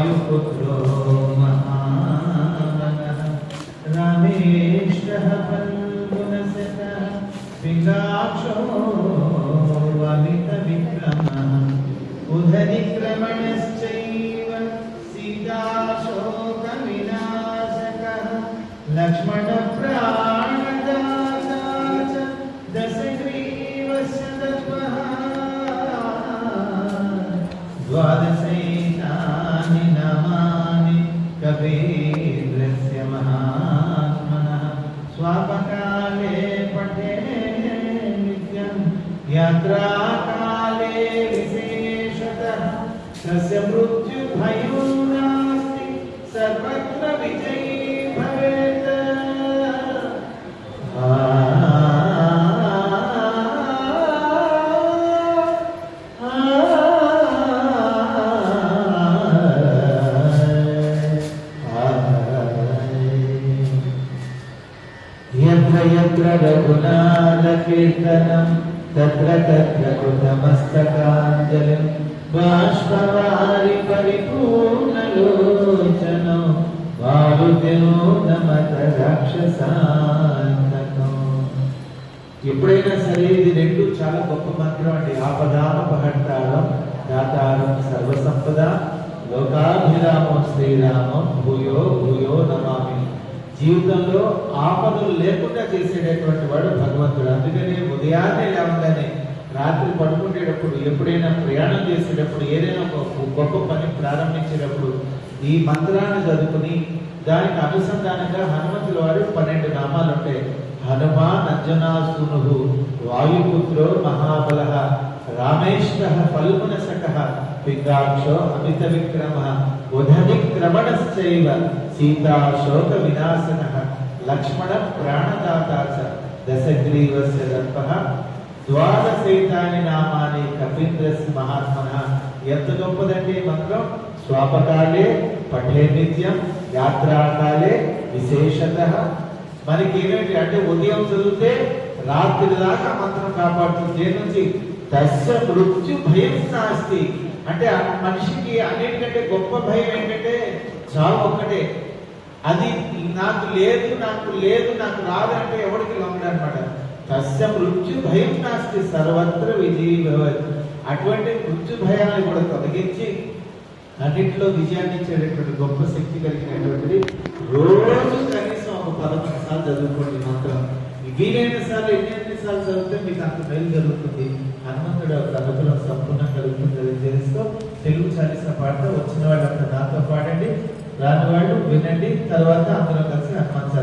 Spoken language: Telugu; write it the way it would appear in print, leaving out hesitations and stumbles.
वायुपुत्रो महानः रामेष्टः फल्गुनसखः पिङ्गाक्षो वमितविक्रमः उदनिक्रमणश्चैव सीताशोकविनाशकः लक्ष्मणप्राणदाता च दशग्रीवस्य दत्तः द्वादशैतानि नामानि कबीरस्य महात्मनः स्वापकाले पठे नित्यं यात्राकाले विशेषतः तस्य मृत्युभयो नास्ति सर्वत्र विजयी भवेत्। यत्र यत्र रघुनाथकीर्तनं तत्र तत्र कृतमस्तकाञ्जलिं बाष्पवारि परिपूर्णलोचनो మారుతిలో నమత రాక్షసాంతకం. ఎప్పుడైనా సరే ఇది రెండు చాలా గొప్ప మంత్రం అండి. ఆపదామపహర్తారం దాతారం సర్వసంపద లోకాభిరామం శ్రీరామం భూయో భూయో నమామి. జీవితంలో ఆపదలు లేకుండా చేసేటటువంటి వాడు భగవంతుడు. అందుకని ఉదయాన్నే లేవగానే రాత్రి పడుకునేటప్పుడు ఎప్పుడైనా ప్రయాణం చేసేటప్పుడు ఏదైనా ఒక గొప్ప పని ప్రారంభించేటప్పుడు ఈ మంత్రాన్ని చదువుకుని దానికి అనుసంధానంగా హనుమంతుల వారు 12 నామాలు ఉంటాయి. హనుమాన్ అంజనాసును వాయుపుత్రో మహాబలః రామేష్ఠః ఫల్గునసఖః పిङ्गाक्षो అమిత విక్రమః ఉదనిక్రమణశ్చైవ సీతాశోక వినాశనః లక్ష్మణ ప్రాణదాతా చ దశగ్రీవస్య దర్పః ద్వాదశైతాని నామాని కపీంద్రస్య మహాత్మనః. ఎంత గొప్పదంటే మంత్రం. స్వాపకాలే పఠే నిత్యం యాత్రాకాలే విశేషతః. మనకి ఏమిటి అంటే ఉదయం చదివితే రాత్రి దాకా మంత్రం కాపాడుతుంది. దేని నుంచి? తస్య మృత్యు భయం నాస్తి. అంటే మనిషికి అన్నిటికంటే గొప్ప భయం ఏంటంటే చావు ఒక్కటే. అది నాకు లేదు నాకు లేదు నాకు రాదంటే ఎవరికి లొంగడనమాట. తస్య మృత్యు భయం నాస్తి సర్వత్ర విజయీ భవతి. అటువంటి మృత్యు భయాన్ని కూడా తొలగించి అన్నింటిలో విజయాన్ని ఇచ్చేటటువంటి గొప్ప శక్తి కలిగినటువంటిది. రోజు కనీసం ఒక 11 సార్లు చదువుకోండి మంత్రం. వీలైన సార్లు ఎన్నిసార్లు చదివితే మీకు అంత మేలు జరుగుతుంది. హనుమంతుడు అనుగ్రహం సంపూర్ణం కలుగుతుంది తెలుస్తూ తెలుగు చాలీసా పాట వచ్చిన వాళ్ళంతా నాతో పాడండి, రాని వాళ్ళు వినండి. తర్వాత అందరం కలిసి హనుమంతు